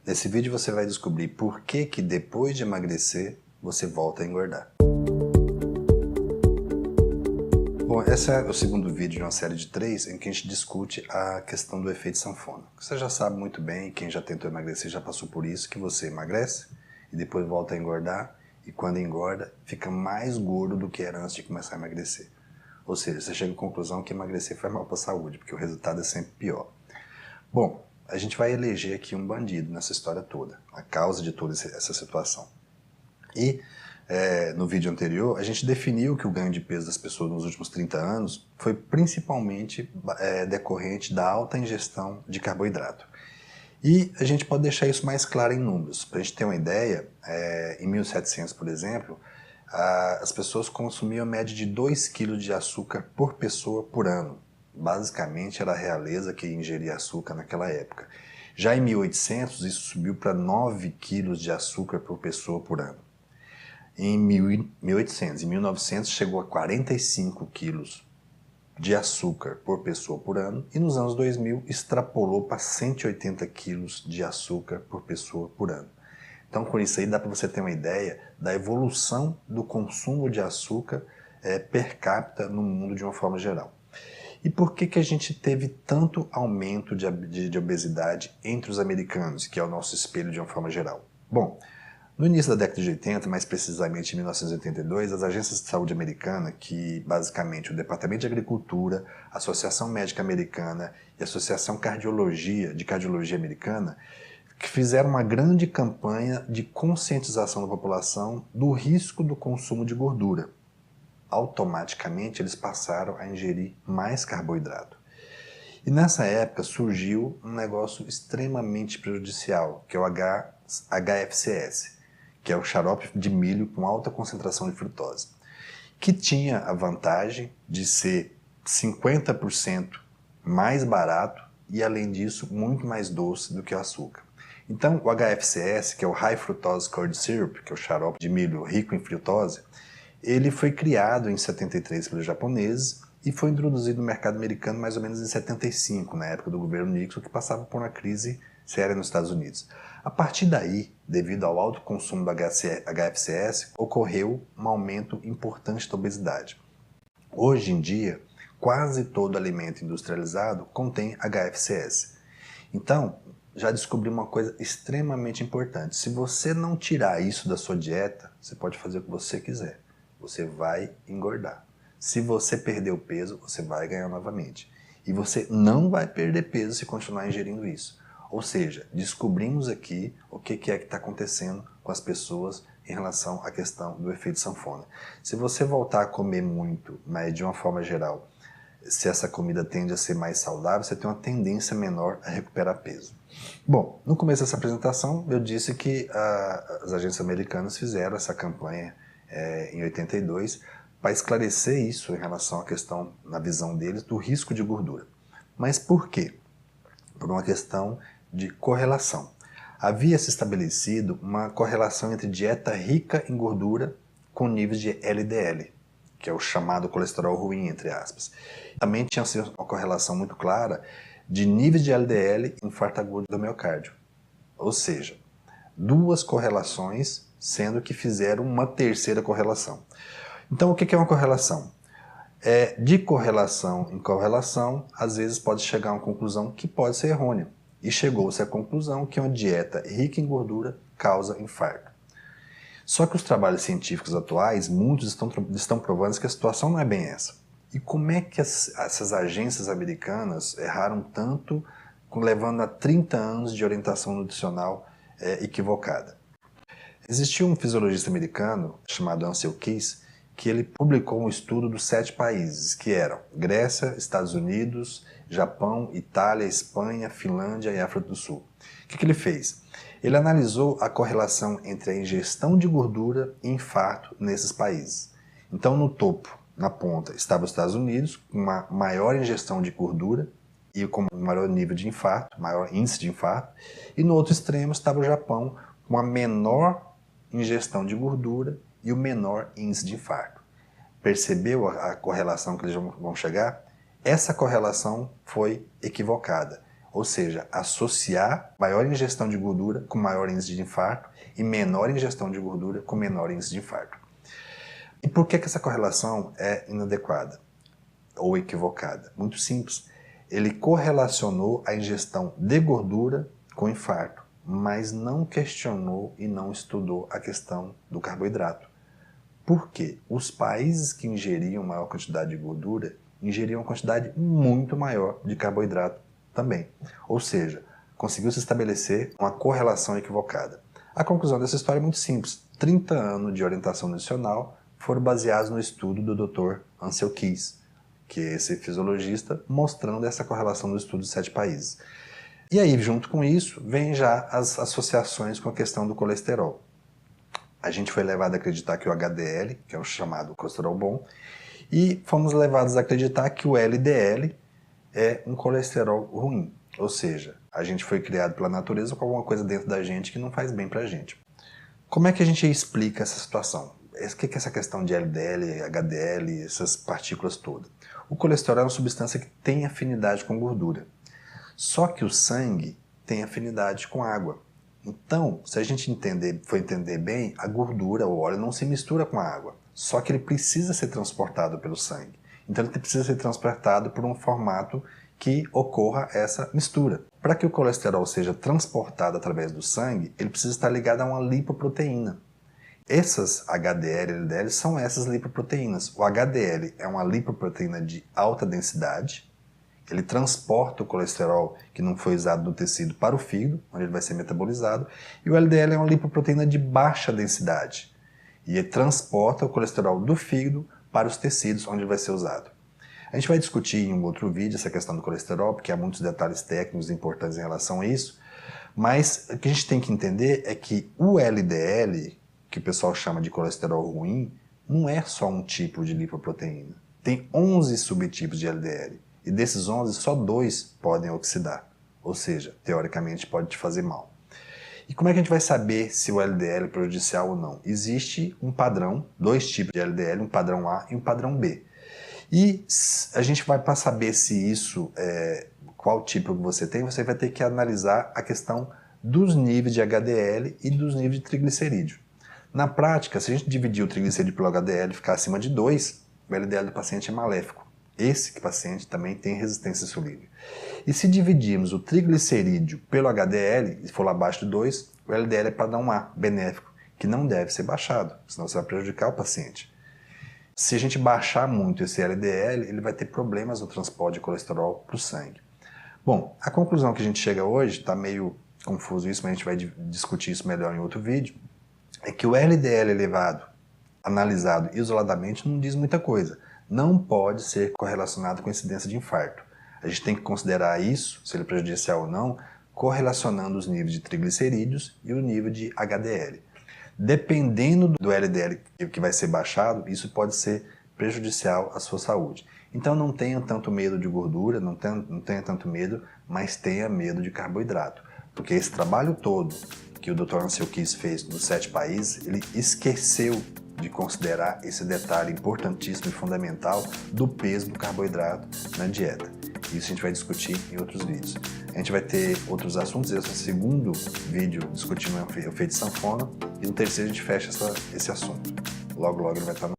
Nesse vídeo você vai descobrir por que depois de emagrecer você volta a engordar. Bom, esse é o segundo vídeo de uma série de 3 em que a gente discute a questão do efeito sanfona. Você já sabe muito bem, quem já tentou emagrecer já passou por isso, que você emagrece e depois volta a engordar e quando engorda fica mais gordo do que era antes de começar a emagrecer. Ou seja, você chega à conclusão que emagrecer faz mal para a saúde, porque o resultado é sempre pior. Bom, a gente vai eleger aqui um bandido nessa história toda, a causa de toda essa situação. E no vídeo anterior, a gente definiu que o ganho de peso das pessoas nos últimos 30 anos foi principalmente decorrente da alta ingestão de carboidrato. E a gente pode deixar isso mais claro em números. Para a gente ter uma ideia, em 1700, por exemplo, as pessoas consumiam a média de 2 kg de açúcar por pessoa por ano. Basicamente era a realeza que ingeria açúcar naquela época. Já em 1800, isso subiu para 9 kg de açúcar por pessoa por ano. Em 1800, em 1900 chegou a 45 quilos de açúcar por pessoa por ano e nos anos 2000 extrapolou para 180 quilos de açúcar por pessoa por ano. Então com isso aí dá para você ter uma ideia da evolução do consumo de açúcar per capita no mundo de uma forma geral. E por que a gente teve tanto aumento de obesidade entre os americanos, que é o nosso espelho de uma forma geral? Bom, no início da década de 80, mais precisamente em 1982, as agências de saúde americanas, que basicamente o Departamento de Agricultura, a Associação Médica Americana e a Associação de Cardiologia Americana, que fizeram uma grande campanha de conscientização da população do risco do consumo de gordura. Automaticamente eles passaram a ingerir mais carboidrato. E nessa época surgiu um negócio extremamente prejudicial, que é o HFCS, que é o xarope de milho com alta concentração de frutose, que tinha a vantagem de ser 50% mais barato e, além disso, muito mais doce do que o açúcar. Então, o HFCS, que é o High Fructose Corn Syrup, que é o xarope de milho rico em frutose, ele foi criado em 73 pelos japoneses e foi introduzido no mercado americano mais ou menos em 75, na época do governo Nixon, que passava por uma crise séria nos Estados Unidos. A partir daí, devido ao alto consumo do HFCS, ocorreu um aumento importante da obesidade. Hoje em dia, quase todo alimento industrializado contém HFCS. Então, já descobri uma coisa extremamente importante. Se você não tirar isso da sua dieta, você pode fazer o que você quiser. Você vai engordar. Se você perder o peso, você vai ganhar novamente. E você não vai perder peso se continuar ingerindo isso. Ou seja, descobrimos aqui o que é que está acontecendo com as pessoas em relação à questão do efeito sanfona. Se você voltar a comer muito, mas de uma forma geral, se essa comida tende a ser mais saudável, você tem uma tendência menor a recuperar peso. Bom, no começo dessa apresentação eu disse que as agências americanas fizeram essa campanha em 82 para esclarecer isso em relação à questão, na visão deles, do risco de gordura. Mas por quê? Por uma questão de correlação. Havia se estabelecido uma correlação entre dieta rica em gordura com níveis de LDL, que é o chamado colesterol ruim, entre aspas. Também tinha uma correlação muito clara de níveis de LDL e infarto agudo do miocárdio. Ou seja, duas correlações, sendo que fizeram uma terceira correlação. Então, o que é uma correlação? De correlação em correlação, às vezes pode chegar a uma conclusão que pode ser errônea. E chegou-se à conclusão que uma dieta rica em gordura causa infarto. Só que os trabalhos científicos atuais, muitos estão provando que a situação não é bem essa. E como é que essas agências americanas erraram tanto, levando a 30 anos de orientação nutricional equivocada? Existiu um fisiologista americano chamado Ansel Keys, que ele publicou um estudo dos 7 países, que eram Grécia, Estados Unidos, Japão, Itália, Espanha, Finlândia e África do Sul. O que ele fez? Ele analisou a correlação entre a ingestão de gordura e infarto nesses países. Então, no topo, na ponta, estava os Estados Unidos, com uma maior ingestão de gordura e com um maior nível de infarto, maior índice de infarto, e no outro extremo estava o Japão, com a menor ingestão de gordura e o menor índice de infarto. Percebeu a correlação que eles vão chegar? Essa correlação foi equivocada. Ou seja, associar maior ingestão de gordura com maior índice de infarto e menor ingestão de gordura com menor índice de infarto. E por que essa correlação é inadequada ou equivocada? Muito simples. Ele correlacionou a ingestão de gordura com infarto, mas não questionou e não estudou a questão do carboidrato. Por quê? Os países que ingeriam maior quantidade de gordura ingeriam uma quantidade muito maior de carboidrato também. Ou seja, conseguiu se estabelecer uma correlação equivocada. A conclusão dessa história é muito simples. 30 anos de orientação nutricional foram baseados no estudo do Dr. Ansel Keys, que é esse fisiologista, mostrando essa correlação no estudo de 7 países. E aí, junto com isso, vem já as associações com a questão do colesterol. A gente foi levado a acreditar que o HDL, que é o chamado colesterol bom, e fomos levados a acreditar que o LDL é um colesterol ruim. Ou seja, a gente foi criado pela natureza com alguma coisa dentro da gente que não faz bem pra gente. Como é que a gente explica essa situação? O que é essa questão de LDL, HDL, essas partículas todas? O colesterol é uma substância que tem afinidade com gordura. Só que o sangue tem afinidade com água. Então, se a gente for entender bem, a gordura, o óleo, não se mistura com a água. Só que ele precisa ser transportado pelo sangue. Então ele precisa ser transportado por um formato que ocorra essa mistura. Para que o colesterol seja transportado através do sangue, ele precisa estar ligado a uma lipoproteína. Essas HDL e LDL são essas lipoproteínas. O HDL é uma lipoproteína de alta densidade. Ele transporta o colesterol que não foi usado no tecido para o fígado, onde ele vai ser metabolizado. E o LDL é uma lipoproteína de baixa densidade. E ele transporta o colesterol do fígado para os tecidos, onde ele vai ser usado. A gente vai discutir em um outro vídeo essa questão do colesterol, porque há muitos detalhes técnicos importantes em relação a isso. Mas o que a gente tem que entender é que o LDL, que o pessoal chama de colesterol ruim, não é só um tipo de lipoproteína. Tem 11 subtipos de LDL. E desses 11, só 2 podem oxidar. Ou seja, teoricamente pode te fazer mal. E como é que a gente vai saber se o LDL é prejudicial ou não? Existe um padrão, 2 tipos de LDL, um padrão A e um padrão B. E a gente vai, para saber se isso qual tipo que você tem, você vai ter que analisar a questão dos níveis de HDL e dos níveis de triglicerídeo. Na prática, se a gente dividir o triglicerídeo pelo HDL e ficar acima de 2, o LDL do paciente é maléfico. Esse paciente também tem resistência insulínica. E se dividirmos o triglicerídeo pelo HDL e for abaixo de 2, o LDL é padrão A, benéfico, que não deve ser baixado, senão você vai prejudicar o paciente. Se a gente baixar muito esse LDL, ele vai ter problemas no transporte de colesterol para o sangue. Bom, a conclusão que a gente chega hoje, está meio confuso isso, mas a gente vai discutir isso melhor em outro vídeo, é que o LDL elevado, analisado isoladamente, não diz muita coisa. Não pode ser correlacionado com incidência de infarto. A gente tem que considerar isso, se ele é prejudicial ou não, correlacionando os níveis de triglicerídeos e o nível de HDL. Dependendo do LDL que vai ser baixado, isso pode ser prejudicial à sua saúde. Então não tenha tanto medo de gordura, não tenha tanto medo, mas tenha medo de carboidrato. Porque esse trabalho todo que o Dr. Ansel Keys fez nos 7 países, ele esqueceu de considerar esse detalhe importantíssimo e fundamental do peso do carboidrato na dieta. Isso a gente vai discutir em outros vídeos. A gente vai ter outros assuntos, esse é o segundo vídeo discutindo o efeito sanfona, e no terceiro a gente fecha esse assunto. Logo, logo ele vai estar no